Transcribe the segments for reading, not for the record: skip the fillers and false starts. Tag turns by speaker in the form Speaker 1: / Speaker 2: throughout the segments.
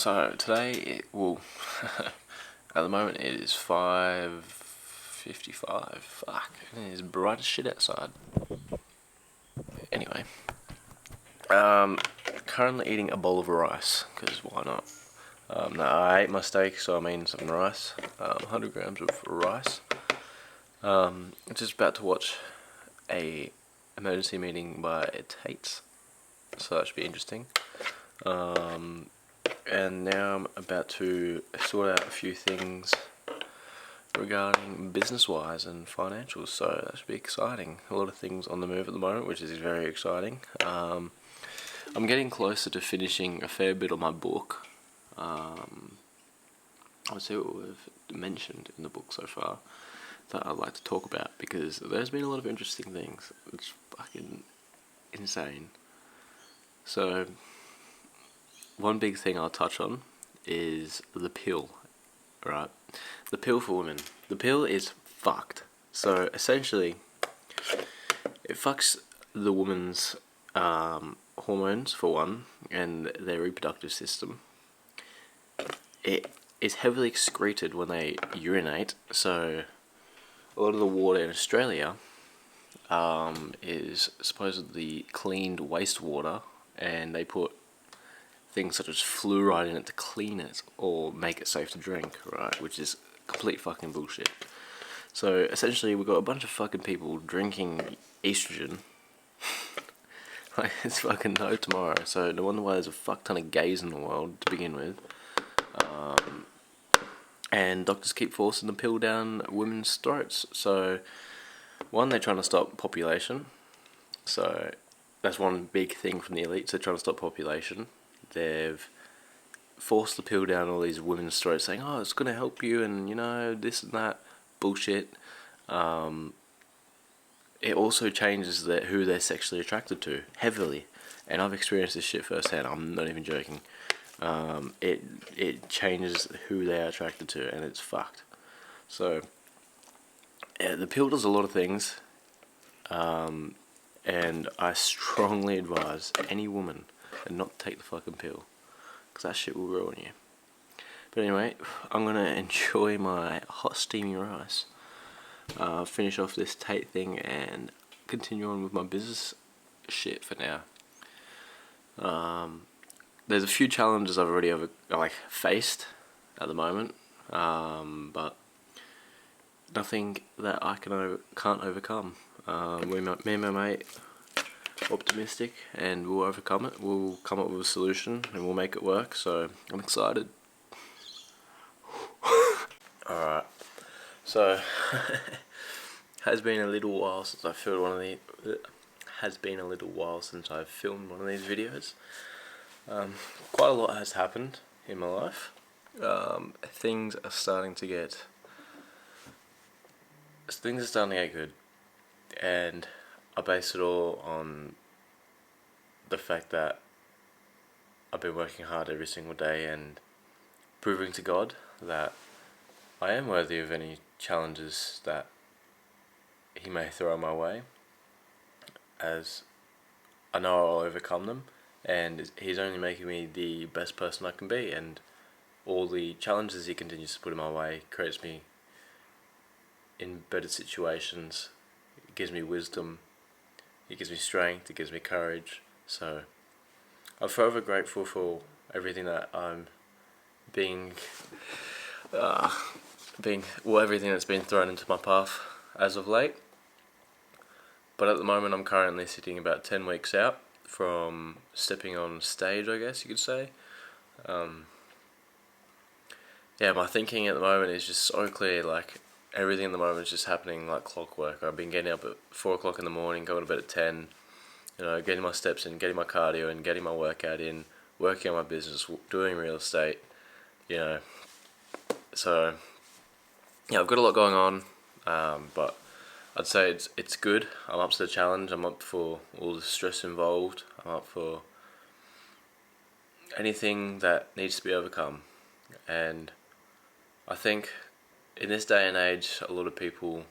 Speaker 1: So today, at the moment it is 5:55. Fuck, it is bright as shit outside. Anyway, currently eating a bowl of rice, because why not? No, I ate my steak, so I'm eating some rice. 100 grams of rice. Just about to watch a emergency meeting by Tate's, so that should be interesting. And now I'm about to sort out a few things regarding business-wise and financials, so that should be exciting. A lot of things on the move at the moment, which is very exciting. I'm getting closer to finishing a fair bit of my book. Let's see what we've mentioned in the book so far that I'd like to talk about, because there's been a lot of interesting things. It's fucking insane. So, one big thing I'll touch on is the pill, right? The pill for women. The pill is fucked. So, essentially, it fucks the woman's hormones, for one, and their reproductive system. It is heavily excreted when they urinate, so a lot of the water in Australia is supposedly cleaned wastewater, and they put things such as fluoride in it to clean it or make it safe to drink, right? Which is complete fucking bullshit. So essentially, we've got a bunch of fucking people drinking estrogen. Like, it's fucking no tomorrow. So no wonder why there's a fuck ton of gays in the world to begin with. And doctors keep forcing the pill down women's throats. So, one, they're trying to stop population. So, that's one big thing from the elites. They're trying to stop population. They've forced the pill down all these women's throats, saying, "Oh, it's going to help you," and this and that bullshit. It also changes who they're sexually attracted to heavily, and I've experienced this shit firsthand. I'm not even joking. It changes who they are attracted to, and it's fucked. So, yeah, the pill does a lot of things, and I strongly advise any woman to not take the fucking pill, because that shit will ruin you. But anyway, I'm gonna enjoy my hot steamy rice, finish off this Tate thing, and continue on with my business shit for now. There's a few challenges I've already faced at the moment, but nothing that I can't overcome. Me and my mate optimistic, and we'll overcome it. We'll come up with a solution, and we'll make it work. So I'm excited. Alright, so has been a little while since I filmed one of these. Has been a little while since I've filmed one of these videos. Quite a lot has happened in my life. Things are starting to get good, and I base it all on the fact that I've been working hard every single day and proving to God that I am worthy of any challenges that He may throw my way, as I know I'll overcome them, and He's only making me the best person I can be, and all the challenges He continues to put in my way creates me in better situations. It gives me wisdom, it gives me strength, it gives me courage. So I'm forever grateful for everything that I'm everything that's been thrown into my path as of late. But at the moment, I'm currently sitting about 10 weeks out from stepping on stage, I guess you could say. My thinking at the moment is just so clear. Like, everything at the moment is just happening like clockwork. I've been getting up at 4 o'clock in the morning, going to bed at 10, getting my steps in, getting my cardio in, getting my workout in, working on my business, doing real estate, So, I've got a lot going on, but I'd say it's good. I'm up to the challenge. I'm up for all the stress involved. I'm up for anything that needs to be overcome. And I think in this day and age, a lot of people,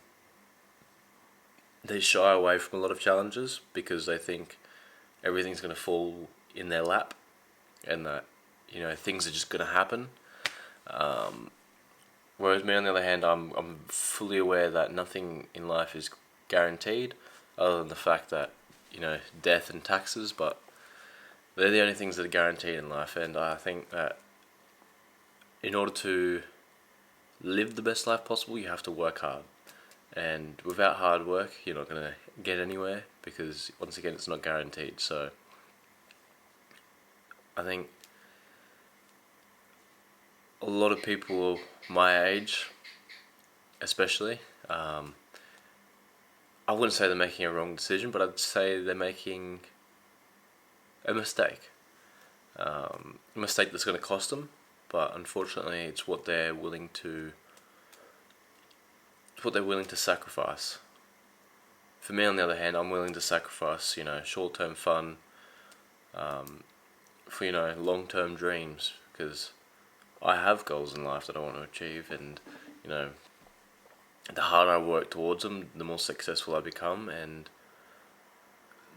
Speaker 1: they shy away from a lot of challenges because they think everything's going to fall in their lap, and that things are just gonna happen. Whereas me, on the other hand, I'm fully aware that nothing in life is guaranteed, other than the fact that death and taxes. But they're the only things that are guaranteed in life, and I think that in order to live the best life possible, you have to work hard. And without hard work, you're not gonna get anywhere, because once again, it's not guaranteed. So I think a lot of people my age, especially, I wouldn't say they're making a wrong decision, but I'd say they're making a mistake. A mistake that's going to cost them, but unfortunately, it's what they're willing to. It's what they're willing to sacrifice. For me, on the other hand, I'm willing to sacrifice, short-term fun, for long-term dreams, because I have goals in life that I want to achieve, and the harder I work towards them, the more successful I become, and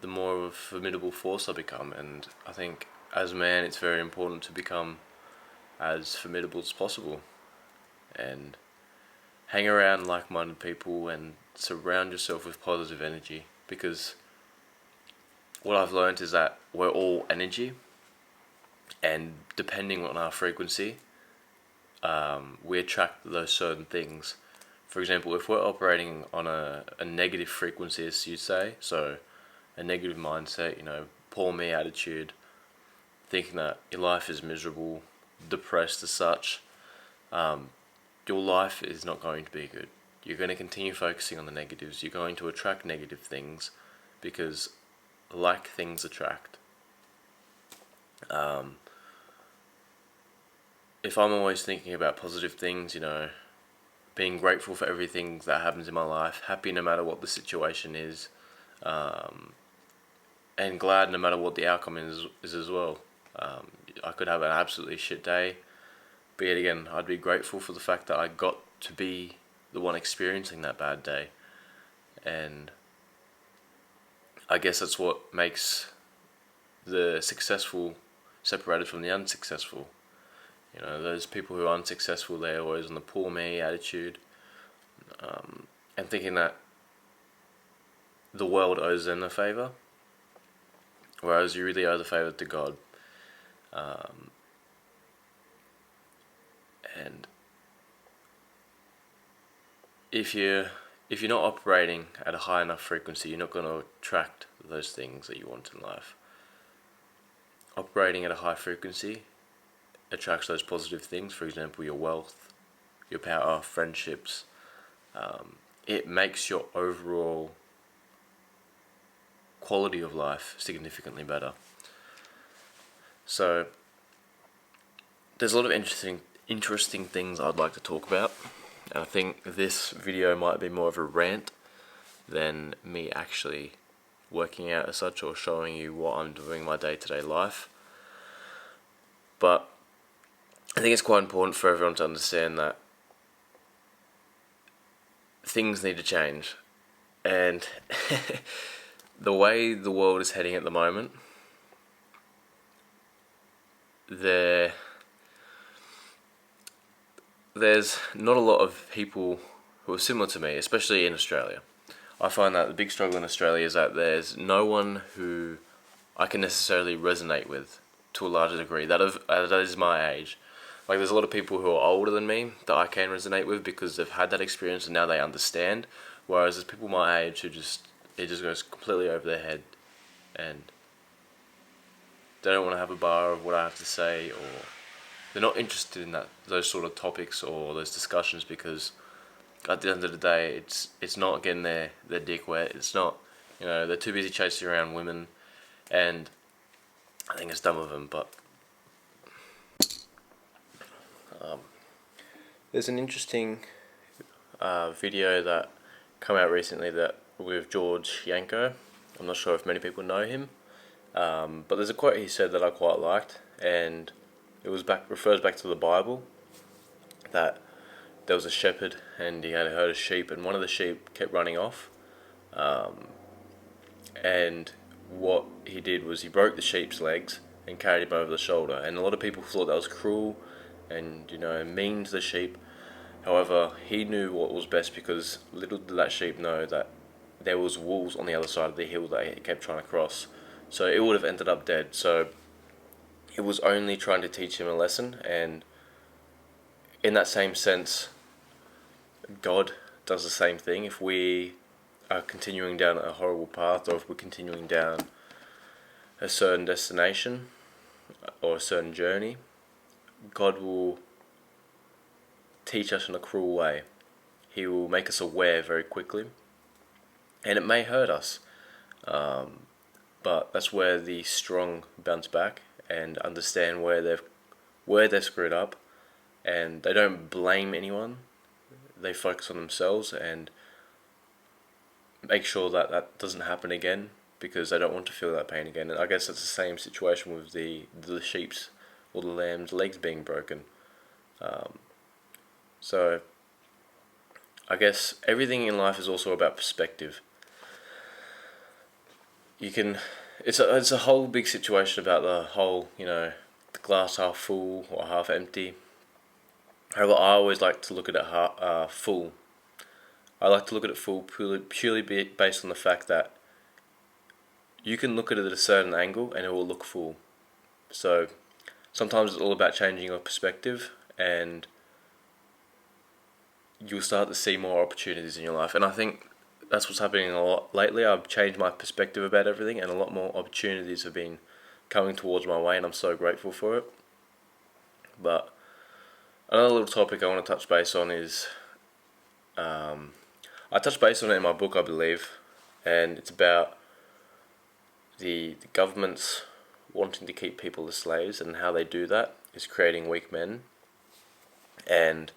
Speaker 1: the more of a formidable force I become. And I think as a man, it's very important to become as formidable as possible, and hang around like-minded people and surround yourself with positive energy, because what I've learned is that we're all energy, and depending on our frequency, we attract those certain things. For example, if we're operating on a negative frequency, as you say, so a negative mindset, poor me attitude, thinking that your life is miserable, depressed as such, your life is not going to be good. You're going to continue focusing on the negatives. You're going to attract negative things, because like things attract. If I'm always thinking about positive things, being grateful for everything that happens in my life, happy no matter what the situation is, and glad no matter what the outcome is as well. I could have an absolutely shit day, but yet again, I'd be grateful for the fact that I got to be the one experiencing that bad day. And I guess that's what makes the successful separated from the unsuccessful. Those people who are unsuccessful, they're always on the poor me attitude, and thinking that the world owes them a favour, whereas you really owe the favour to God. And if you're not operating at a high enough frequency, you're not going to attract those things that you want in life. Operating at a high frequency attracts those positive things. For example, your wealth, your power, friendships. It makes your overall quality of life significantly better. So there's a lot of interesting things I'd like to talk about, and I think this video might be more of a rant than me actually working out as such, or showing you what I'm doing in my day-to-day life. But I think it's quite important for everyone to understand that things need to change, and the way the world is heading at the moment, there's not a lot of people who are similar to me, especially in Australia. I find that the big struggle in Australia is that there's no one who I can necessarily resonate with to a larger degree. That is my age. Like, there's a lot of people who are older than me that I can resonate with because they've had that experience and now they understand. Whereas there's people my age who it just goes completely over their head, and they don't want to have a bar of what I have to say, or they're not interested in those sort of topics or those discussions, because at the end of the day, it's not getting their dick wet. It's not, they're too busy chasing around women, and I think it's dumb of them. But there's an interesting video that came out recently with George Yanko. I'm not sure if many people know him, but there's a quote he said that I quite liked, and it refers back to the Bible, that there was a shepherd and he had a herd of sheep, and one of the sheep kept running off, and what he did was he broke the sheep's legs and carried him over the shoulder. And a lot of people thought that was cruel and, mean to the sheep. However, he knew what was best, because little did that sheep know that there was wolves on the other side of the hill that he kept trying to cross. So it would have ended up dead. So it was only trying to teach him a lesson, and in that same sense, God does the same thing. If we are continuing down a horrible path, or if we're continuing down a certain destination or a certain journey, God will teach us in a cruel way. He will make us aware very quickly, and it may hurt us, but that's where the strong bounce back and understand where they've screwed up, and they don't blame anyone. They focus on themselves and make sure that that doesn't happen again, because they don't want to feel that pain again. And I guess it's the same situation with the sheep's or the lamb's legs being broken. So I guess everything in life is also about perspective. You can, it's a whole big situation about the whole, the glass half full or half empty. However, I always like to look at it full. I like to look at it full purely based on the fact that you can look at it at a certain angle and it will look full. So sometimes it's all about changing your perspective, and you'll start to see more opportunities in your life. And I think that's what's happening a lot lately. I've changed my perspective about everything, and a lot more opportunities have been coming towards my way, and I'm so grateful for it. But another little topic I want to touch base on is, I touched base on it in my book, I believe, and it's about the governments wanting to keep people as slaves, and how they do that is creating weak men. And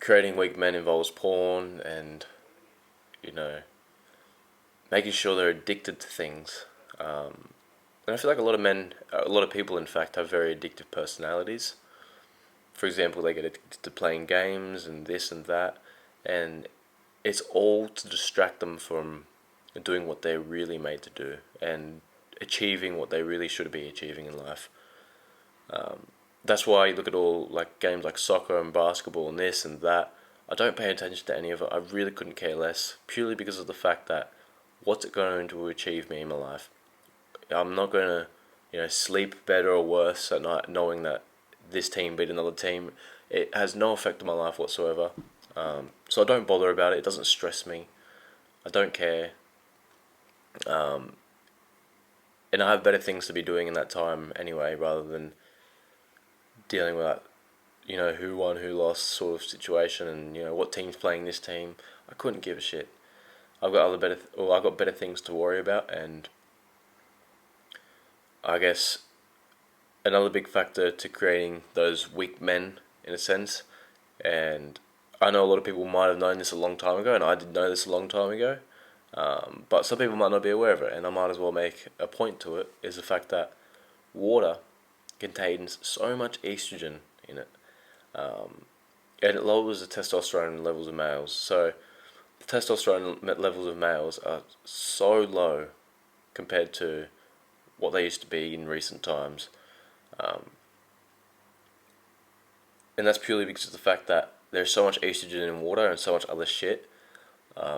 Speaker 1: creating weak men involves porn and, making sure they're addicted to things. And I feel like a lot of people, in fact, have very addictive personalities. For example, they get addicted to playing games and this and that, and it's all to distract them from doing what they're really made to do and achieving what they really should be achieving in life. That's why you look at all like games like soccer and basketball and this and that. I don't pay attention to any of it. I really couldn't care less, purely because of the fact that what's it going to achieve me in my life? I'm not going to, sleep better or worse at night knowing that this team beat another team. It has no effect on my life whatsoever. So I don't bother about it. It doesn't stress me. I don't care. And I have better things to be doing in that time anyway, rather than dealing with that, who won, who lost sort of situation, and what team's playing this team. I couldn't give a shit. I've got better things to worry about, and I guess another big factor to creating those weak men, in a sense, and I know a lot of people might have known this a long time ago, and I did know this a long time ago, but some people might not be aware of it, and I might as well make a point to it, is the fact that water contains so much estrogen in it, and it lowers the testosterone levels of males. So the testosterone levels of males are so low compared to what they used to be in recent times, and that's purely because of the fact that there's so much estrogen in water and so much other shit.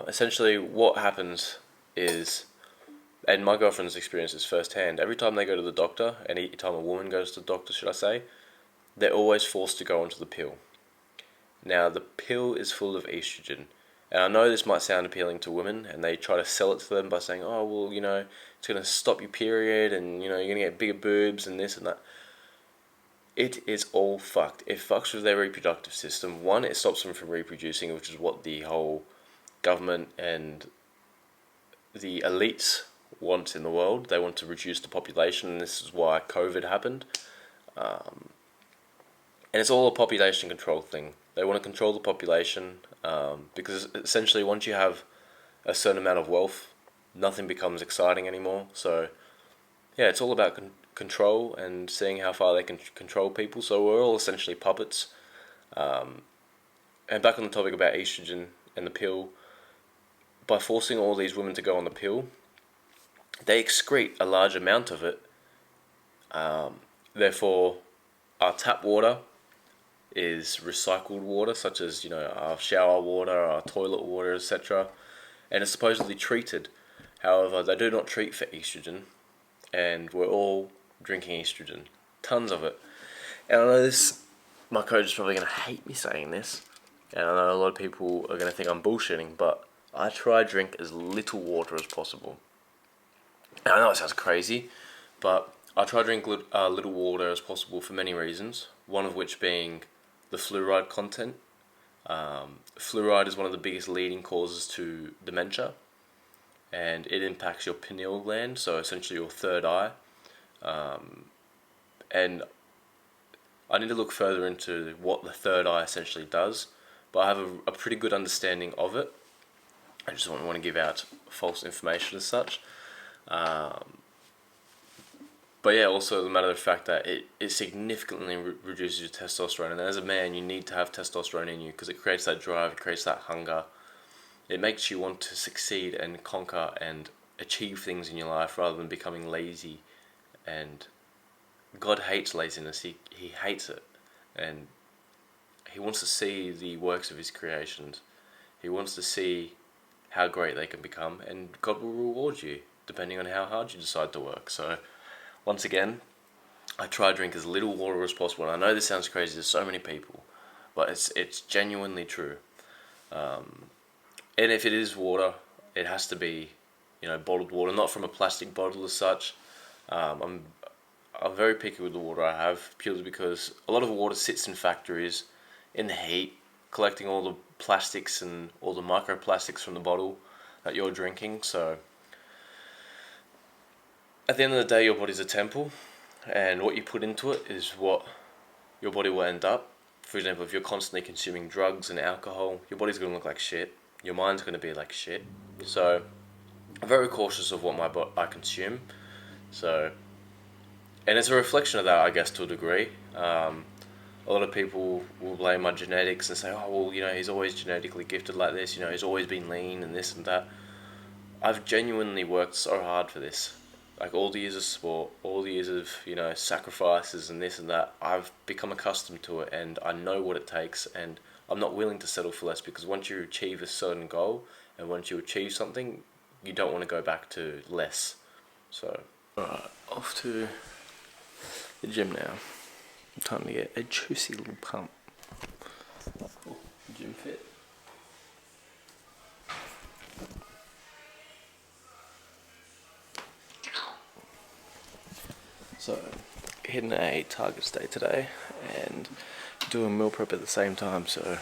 Speaker 1: Essentially, what happens is, and my girlfriend's experienced this firsthand, every time they go to the doctor, any time a woman goes to the doctor, should I say, they're always forced to go onto the pill. Now, the pill is full of estrogen, and I know this might sound appealing to women, and they try to sell it to them by saying, oh, well, it's going to stop your period, and, you're going to get bigger boobs, and this and that. It is all fucked. It fucks with their reproductive system. One, it stops them from reproducing, which is what the whole government and the elites want in the world. They want to reduce the population, and this is why COVID happened. And it's all a population control thing. They want to control the population, because essentially once you have a certain amount of wealth, nothing becomes exciting anymore. So, yeah, it's all about control and seeing how far they can control people. So we're all essentially puppets. And back on the topic about estrogen and the pill, by forcing all these women to go on the pill, they excrete a large amount of it Therefore, our tap water is recycled water, such as our shower water, our toilet water, etc., and it's supposedly treated. However, they do not treat for estrogen, and we're all drinking estrogen, tons of it. And I know this, my coach is probably going to hate me saying this, and I know a lot of people are going to think I'm bullshitting, but I try to drink as little water as possible. And I know it sounds crazy, but I try to drink little water as possible for many reasons, one of which being the fluoride content. Fluoride is one of the biggest leading causes to dementia, and it impacts your pineal gland, so essentially your third eye. And I need to look further into what the third eye essentially does, but I have a pretty good understanding of it. I just don't want to give out false information as such. But yeah, also the matter of the fact that it significantly reduces your testosterone, and as a man you need to have testosterone in you because it creates that drive, it creates that hunger. It makes you want to succeed and conquer and achieve things in your life rather than becoming lazy. And God hates laziness, he hates it, and he wants to see the works of his creations. He wants to see how great they can become, and God will reward you depending on how hard you decide to work. So once again, I try to drink as little water as possible, and I know this sounds crazy to so many people, but it's genuinely true. And if it is water, it has to be, bottled water, not from a plastic bottle as such. I'm very picky with the water I have, purely because a lot of water sits in factories, in the heat, collecting all the plastics and all the microplastics from the bottle that you're drinking. So at the end of the day, your body's a temple, and what you put into it is what your body will end up. For example, if you're constantly consuming drugs and alcohol, your body's going to look like shit. Your mind's going to be like shit. So I'm very cautious of what I consume. So, and it's a reflection of that, I guess, to a degree. A lot of people will blame my genetics and say, oh, well, he's always genetically gifted like this. He's always been lean and this and that. I've genuinely worked so hard for this. Like all the years of sport, all the years of, sacrifices and this and that, I've become accustomed to it, and I know what it takes, and I'm not willing to settle for less, because once you achieve a certain goal, and once you achieve something, you don't want to go back to less. So, alright, off to the gym now. Time to get a juicy little pump. Oh, gym fit. So, hitting a target day today and doing meal prep at the same time. So,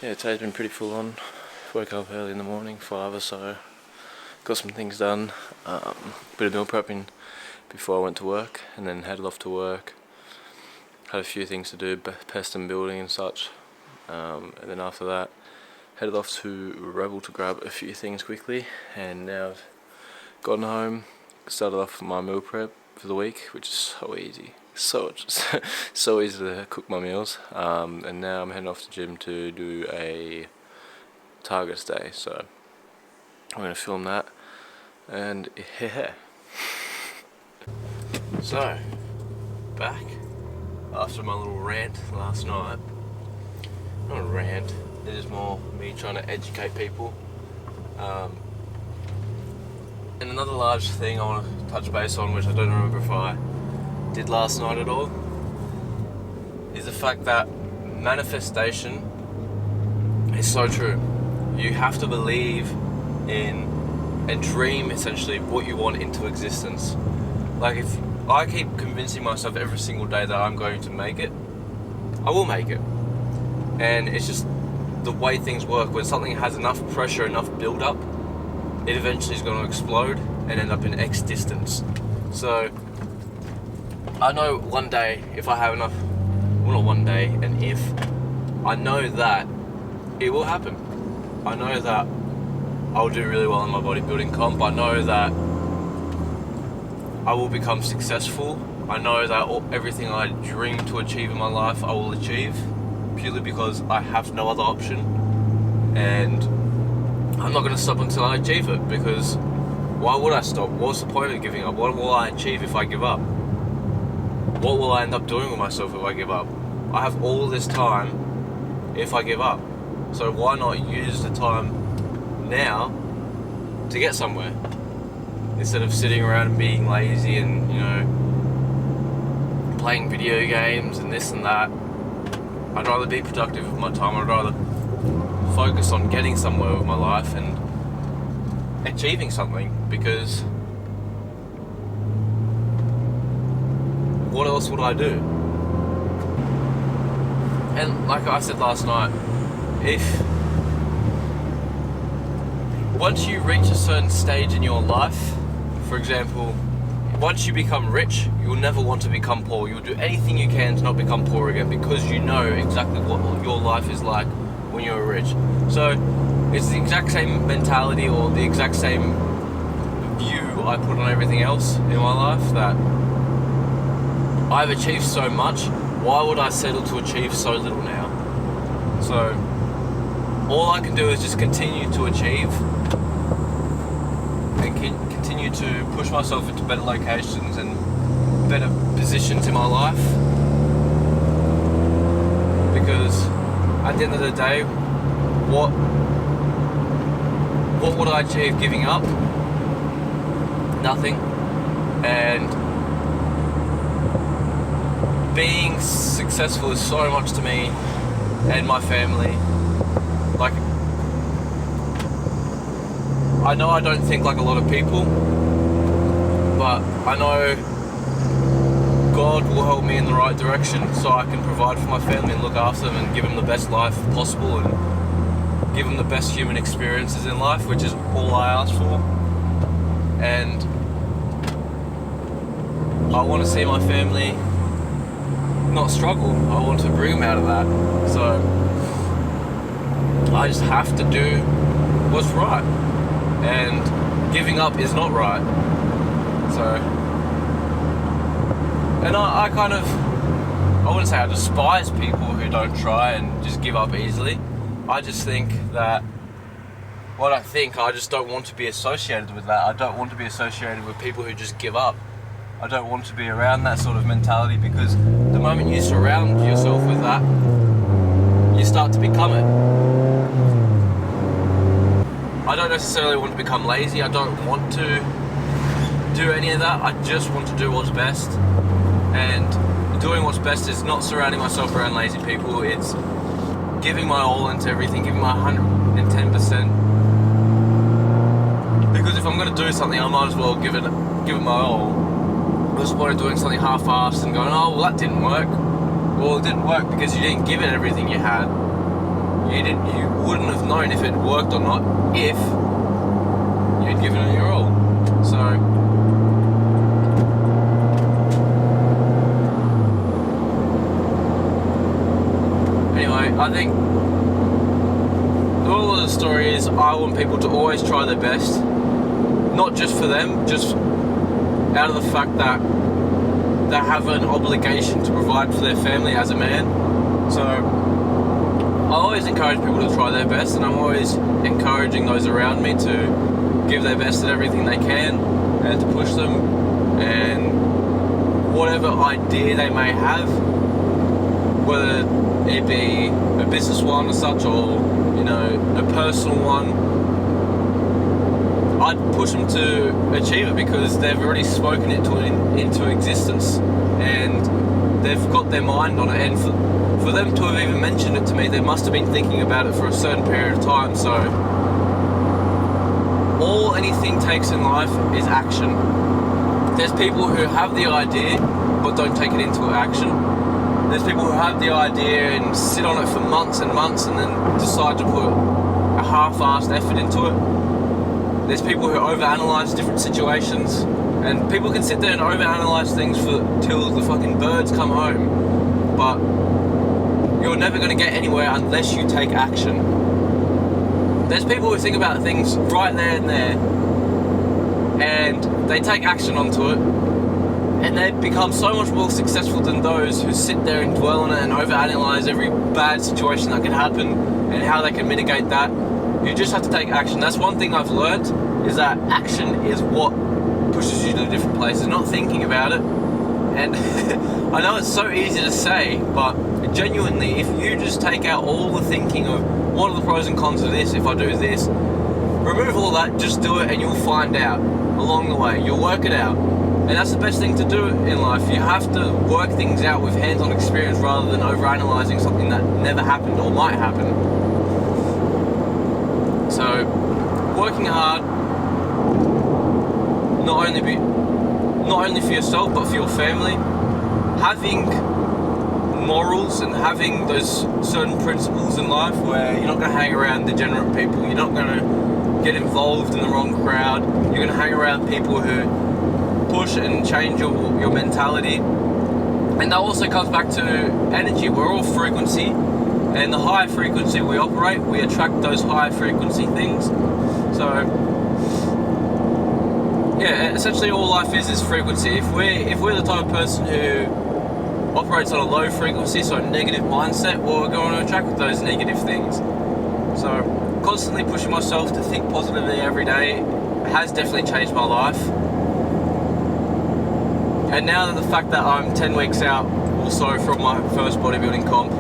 Speaker 1: yeah, today's been pretty full on. Woke up early in the morning, 5 or so. Got some things done. Bit of meal prepping before I went to work, and then headed off to work. Had a few things to do, pest and building and such. And then after that, headed off to Rebel to grab a few things quickly. And now I've gotten home, started off my meal prep for the week, which is so easy. So easy to cook my meals. And now I'm heading off to the gym to do a targets day. So I'm going to film that. And yeah. So, back after my little rant last night. Not a rant, it is more me trying to educate people. And another large thing I want to touch base on, which I don't remember if I did last night at all, is the fact that manifestation is so true. You have to believe in and dream essentially what you want into existence. Like, if I keep convincing myself every single day that I'm going to make it, I will make it. And it's just the way things work. When something has enough pressure, enough build up, it eventually is going to explode and end up in X distance. So I know one day, if I have enough, well, not one day, and if, I know that it will happen. I know that I'll do really well in my bodybuilding comp. I know that I will become successful. I know that everything I dream to achieve in my life, I will achieve, purely because I have no other option. And I'm not going to stop until I achieve it, because why would I stop? What's the point of giving up? What will I achieve if I give up?
Speaker 2: what will I end up doing with myself if I give up? I have all this time if I give up. So why not use the time now to get somewhere? Instead of sitting around and being lazy and, playing video games and this and that. I'd rather be productive with my time. I'd rather focus on getting somewhere with my life and achieving something, because what else would I do? And like I said last night, once you reach a certain stage in your life, for example, once you become rich, you'll never want to become poor. You'll do anything you can to not become poor again, because you know exactly what your life is like when you're rich. So it's the exact same mentality or the exact same view I put on everything else in my life, that I've achieved so much, why would I settle to achieve so little now? So all I can do is just continue to achieve and continue to push myself into better locations and better positions in my life, because at the end of the day, what would I achieve giving up? Nothing. And being successful is so much to me and my family. Like, I know I don't think like a lot of people, but I know God will help me in the right direction so I can provide for my family and look after them and give them the best life possible and give them the best human experiences in life, which is all I ask for. And I want to see my family not struggle. I want to bring them out of that. So I just have to do what's right, and giving up is not right. So, and I wouldn't say I despise people who don't try and just give up easily. I just think that I just don't want to be associated with that. I don't want to be associated with people who just give up. I don't want to be around that sort of mentality, because the moment you surround yourself with that, you start to become it. I don't necessarily want to become lazy. I don't want to do any of that. I just want to do what's best. And doing what's best is not surrounding myself around lazy people. It's giving my all into everything, giving my 110%. Because if I'm going to do something, I might as well give it my all. What's the point of doing something half-assed and going, oh, well, that didn't work? Well, it didn't work because you didn't give it everything you had. You wouldn't have known if it worked or not if you'd given it your all. So anyway, I think the moral of the story is I want people to always try their best, not just for them, just out of the fact that they have an obligation to provide for their family as a man. So I always encourage people to try their best, and I'm always encouraging those around me to give their best at everything they can and to push them, and whatever idea they may have, whether it be a business one or such, or a personal one, I'd push them to achieve it, because they've already spoken it into existence and they've got their mind on it. And for them to have even mentioned it to me, they must have been thinking about it for a certain period of time. So all anything takes in life is action. There's people who have the idea but don't take it into action. There's people who have the idea and sit on it for months and months and then decide to put a half-assed effort into it. There's people who overanalyze different situations, and people can sit there and overanalyze things till the fucking birds come home, but you're never going to get anywhere unless you take action. There's people who think about things right there and there, and they take action onto it, and they become so much more successful than those who sit there and dwell on it and overanalyze every bad situation that can happen and how they can mitigate that. You just have to take action. That's one thing I've learned, is that action is what pushes you to different places, not thinking about it. And I know it's so easy to say, but genuinely, if you just take out all the thinking of what are the pros and cons of this, if I do this, remove all that, just do it, and you'll find out along the way. You'll work it out. And that's the best thing to do in life. You have to work things out with hands-on experience rather than overanalyzing something that never happened or might happen. So, working hard, not only for yourself but for your family, having morals and having those certain principles in life where you're not going to hang around degenerate people, you're not going to get involved in the wrong crowd, you're going to hang around people who push and change your mentality. And that also comes back to energy. We're all frequency, and the higher frequency we operate, we attract those higher frequency things. So yeah, essentially all life is frequency. If we're the type of person who operates on a low frequency, so a negative mindset, well, we're going to attract those negative things. So constantly pushing myself to think positively every day has definitely changed my life. And now that the fact that I'm 10 weeks out or so from my first bodybuilding comp,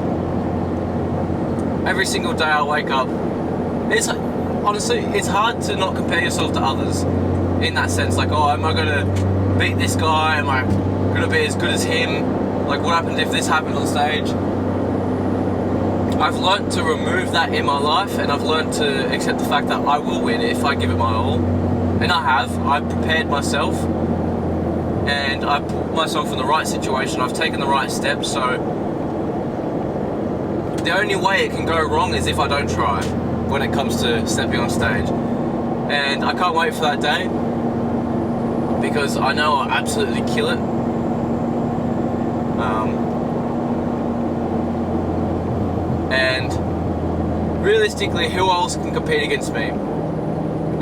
Speaker 2: every single day I wake up, honestly, it's hard to not compare yourself to others in that sense. Like, oh, am I going to beat this guy? Am I going to be as good as him? Like, what happens if this happened on stage? I've learnt to remove that in my life, and I've learnt to accept the fact that I will win if I give it my all. And I have. I've prepared myself, and I put myself in the right situation. I've taken the right steps, so the only way it can go wrong is if I don't try when it comes to stepping on stage. And I can't wait for that day, because I know I'll absolutely kill it. And realistically, who else can compete against me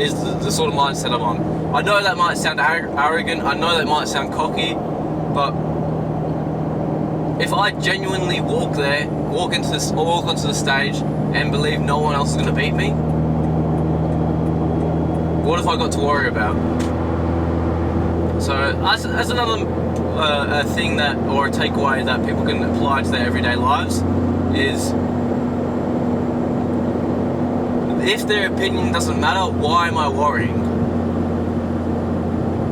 Speaker 2: is the sort of mindset I'm on. I know that might sound arrogant, I know that might sound cocky, but if I genuinely walk onto the stage and believe no one else is going to beat me, what have I got to worry about? So that's another thing that, or a takeaway that people can apply to their everyday lives is, if their opinion doesn't matter, why am I worrying?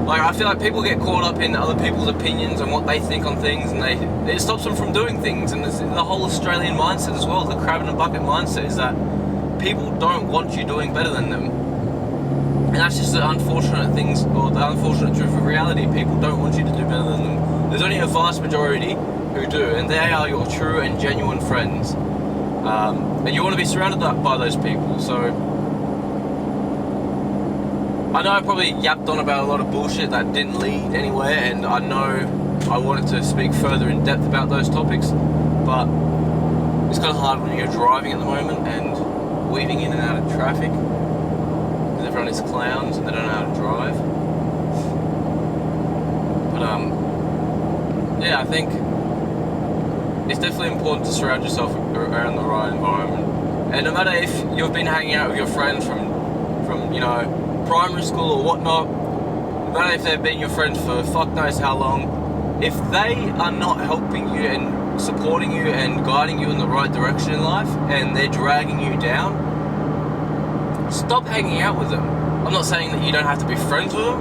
Speaker 2: Like, I feel like people get caught up in other people's opinions and what they think on things, and it stops them from doing things. And the whole Australian mindset as well, the crab in a bucket mindset, is that people don't want you doing better than them. And that's just the unfortunate things, or the unfortunate truth of reality. People don't want you to do better than them. There's only a vast majority who do, and they are your true and genuine friends. And you want to be surrounded by those people. So I know I probably yapped on about a lot of bullshit that didn't lead anywhere, and I know I wanted to speak further in depth about those topics, but it's kind of hard when you're driving at the moment and weaving in and out of traffic, because everyone is clowns and they don't know how to drive. But yeah, I think it's definitely important to surround yourself around the right environment. And no matter if you've been hanging out with your friends from primary school or whatnot, no matter if they've been your friends for fuck knows how long, if they are not helping you and supporting you and guiding you in the right direction in life, and they're dragging you down, stop hanging out with them. I'm not saying that you don't have to be friends with them,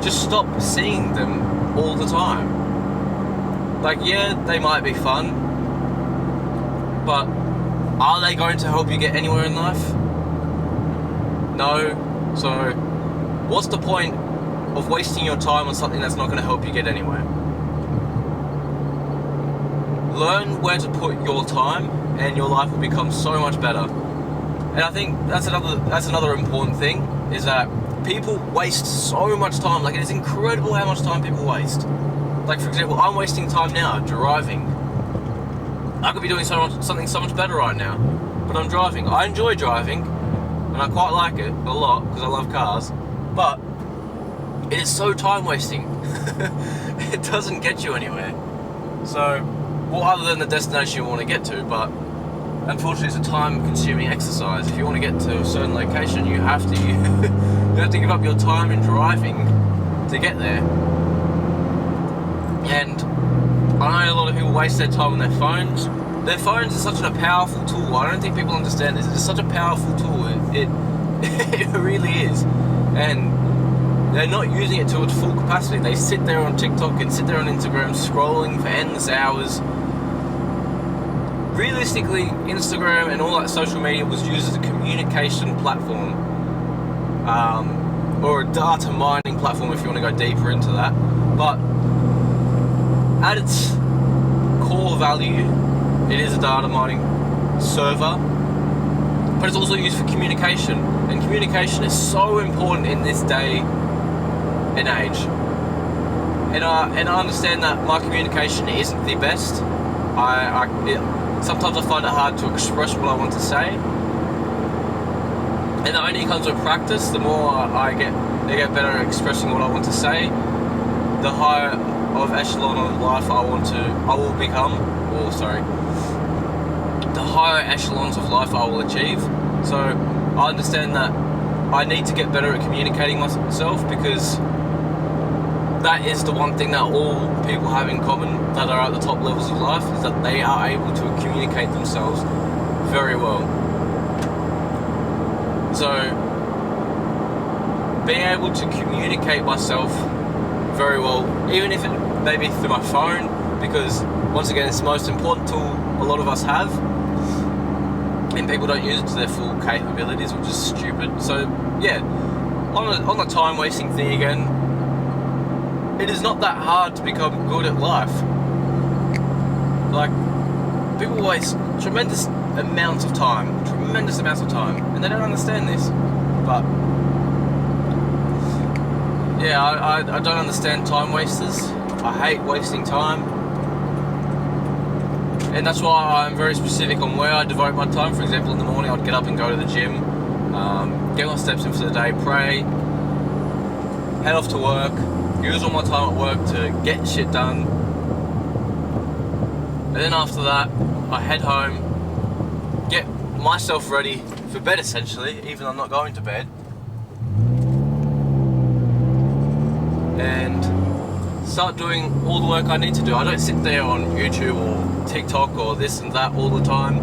Speaker 2: just stop seeing them all the time. Like, yeah, they might be fun, but are they going to help you get anywhere in life? No. So what's the point of wasting your time on something that's not going to help you get anywhere? Learn where to put your time, and your life will become so much better. And I think that's another important thing, is that people waste so much time. Like, it is incredible how much time people waste. Like, for example, I'm wasting time now driving. I could be doing something so much better right now, but I'm driving. I enjoy driving, and I quite like it a lot because I love cars, but it is so time wasting. It doesn't get you anywhere. So, well, other than the destination you want to get to, but unfortunately it's a time consuming exercise. If you want to get to a certain location, you have to you have to give up your time in driving to get there. And I know a lot of people waste their time on their phones. Their phones are such a powerful tool. I don't think people understand this. It's such a powerful tool. It really is. And they're not using it to its full capacity. They sit there on TikTok and sit there on Instagram scrolling for endless hours. Realistically, Instagram and all that social media was used as a communication platform, or a data mining platform if you want to go deeper into that. But at its core value, it is a data mining server, but it's also used for communication, and communication is so important in this day and age. And I understand that my communication isn't the best. Sometimes I find it hard to express what I want to say, and that only comes with practice. The more I get better at expressing what I want to say, the higher of echelon of life the higher echelons of life I will achieve. So I understand that I need to get better at communicating myself, because that is the one thing that all people have in common that are at the top levels of life, is that they are able to communicate themselves very well. So being able to communicate myself very well, even if it may be through my phone, because once again it's the most important tool a lot of us have, and people don't use it to their full capabilities, which is stupid. So yeah, on the time wasting thing again, it is not that hard to become good at life. Like, people waste tremendous amounts of time, and they don't understand this. But yeah, I don't understand time wasters. I hate wasting time, and that's why I'm very specific on where I devote my time. For example, in the morning I'd get up and go to the gym, get my steps in for the day, pray, head off to work, use all my time at work to get shit done, and then after that I head home, get myself ready for bed essentially, even though I'm not going to bed, and start doing all the work I need to do. I don't sit there on YouTube or TikTok or this and that all the time.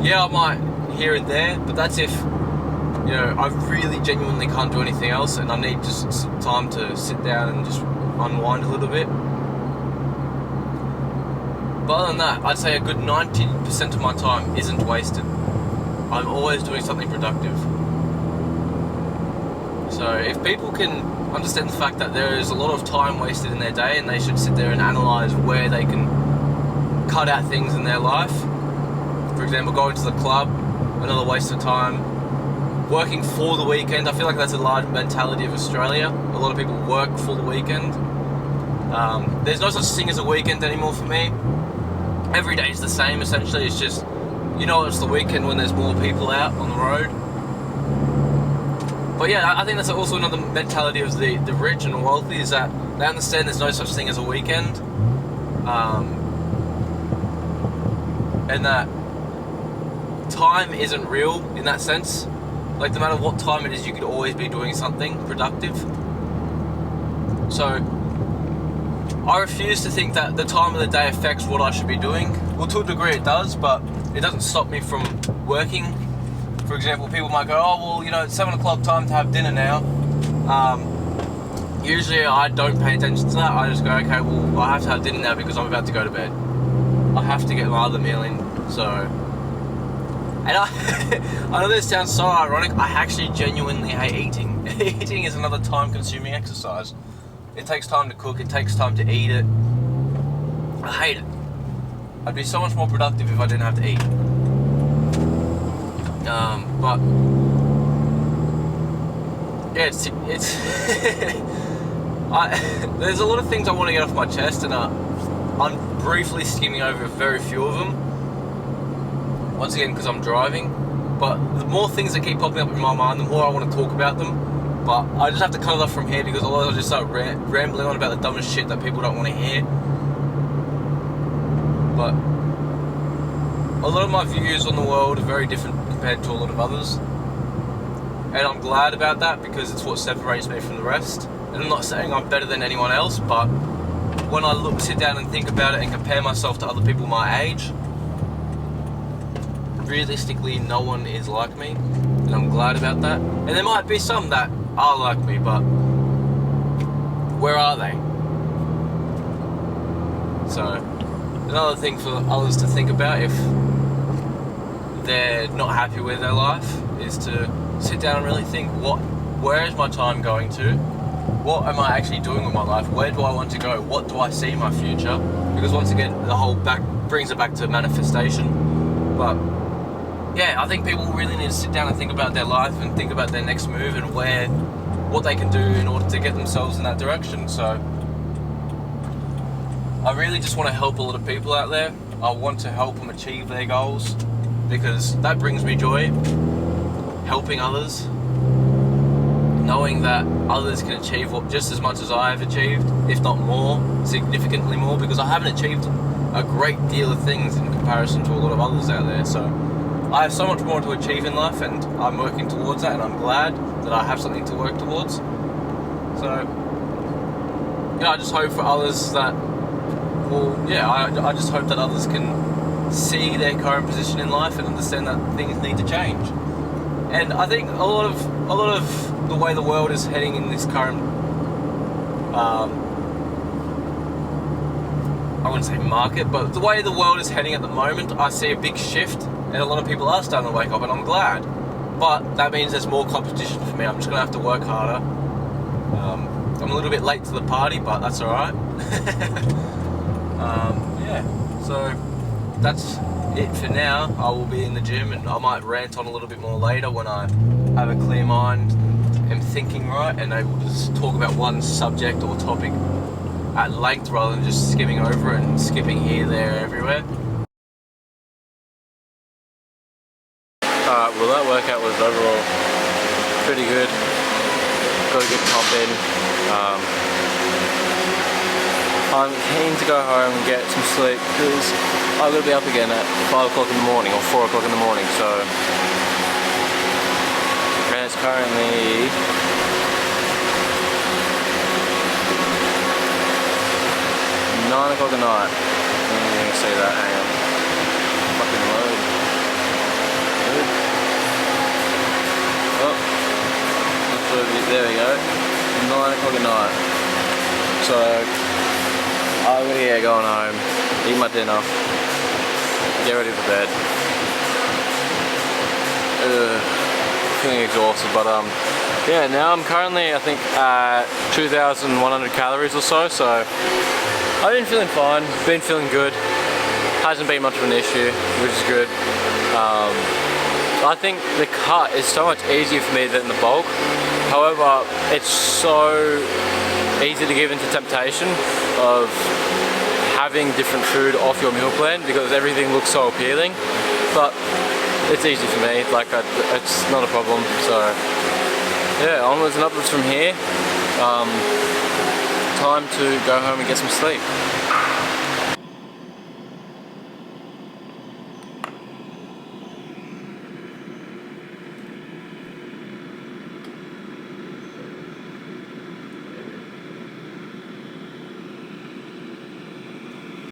Speaker 2: Yeah, I might here and there, but that's if, you know, I really genuinely can't do anything else and I need just some time to sit down and just unwind a little bit. But other than that, I'd say a good 90% of my time isn't wasted. I'm always doing something productive. So if people can understand the fact that there is a lot of time wasted in their day, and they should sit there and analyse where they can cut out things in their life. For example, going to the club, another waste of time. Working for the weekend, I feel like that's a large mentality of Australia. A lot of people work for the weekend. There's no such thing as a weekend anymore for me. Every day is the same essentially. It's just, you know, it's the weekend when there's more people out on the road. But yeah, I think that's also another mentality of the rich and wealthy, is that they understand there's no such thing as a weekend, and that time isn't real in that sense. Like, no matter what time it is, you could always be doing something productive. So I refuse to think that the time of the day affects what I should be doing. Well, to a degree it does, but it doesn't stop me from working. For example, people might go, oh, well, you know, it's 7 o'clock, time to have dinner now. Usually I don't pay attention to that. I just go, okay, well, I have to have dinner now because I'm about to go to bed. I have to get my other meal in, so... And I know this sounds so ironic, I actually genuinely hate eating. Eating is another time-consuming exercise. It takes time to cook, it takes time to eat it. I hate it. I'd be so much more productive if I didn't have to eat. But yeah, it's there's a lot of things I want to get off my chest, and I'm briefly skimming over very few of them. Once again, because I'm driving. But the more things that keep popping up in my mind, the more I want to talk about them. But I just have to cut it off from here, because otherwise I'll just start rambling on about the dumbest shit that people don't want to hear. But a lot of my views on the world are very different compared to a lot of others, and I'm glad about that, because it's what separates me from the rest. And I'm not saying I'm better than anyone else, but when I sit down and think about it and compare myself to other people my age, realistically no one is like me, and I'm glad about that. And there might be some that are like me, but where are they? So another thing for others to think about if they're not happy with their life is to sit down and really think, where is my time going to? What am I actually doing with my life? Where do I want to go? What do I see in my future? Because once again, the whole brings it back to manifestation. But yeah, I think people really need to sit down and think about their life and think about their next move and what they can do in order to get themselves in that direction. So I really just want to help a lot of people out there. I want to help them achieve their goals because that brings me joy. Helping others, knowing that others can achieve just as much as I have achieved, if not more, significantly more, because I haven't achieved a great deal of things in comparison to a lot of others out there. So I have so much more to achieve in life, and I'm working towards that, and I'm glad that I have something to work towards. So I just hope for others that, I just hope that others can see their current position in life and understand that things need to change. And I think a lot of the way the world is heading in this current, I wouldn't say market, but the way the world is heading at the moment, I see a big shift, and a lot of people are starting to wake up, and I'm glad. But that means there's more competition for me. I'm just gonna have to work harder. I'm a little bit late to the party, but that's all right. So that's it for now. I will be in the gym, and I might rant on a little bit more later when I have a clear mind, am thinking right, and able to just talk about one subject or topic at length rather than just skimming over it and skipping here, there, everywhere.
Speaker 1: Alright, well that workout was overall pretty good. Got a good pump in. I'm keen to go home and get some sleep because I'm going to be up again at 5 o'clock in the morning or 4 o'clock in the morning, so. And it's currently 9 o'clock at night. I don't even see that, hang on. Fucking load. Good. Oh, there we go. 9 o'clock at night. So I'm gonna going home, eat my dinner, get ready for bed. Feeling exhausted, but yeah, now I'm currently, I think, at 2,100 calories or so, so I've been feeling fine, been feeling good. Hasn't been much of an issue, which is good. I think the cut is so much easier for me than the bulk. However, it's so easy to give into temptation of having different food off your meal plan because everything looks so appealing. But it's easy for me, like it's not a problem. So yeah, onwards and upwards from here. Time to go home and get some sleep.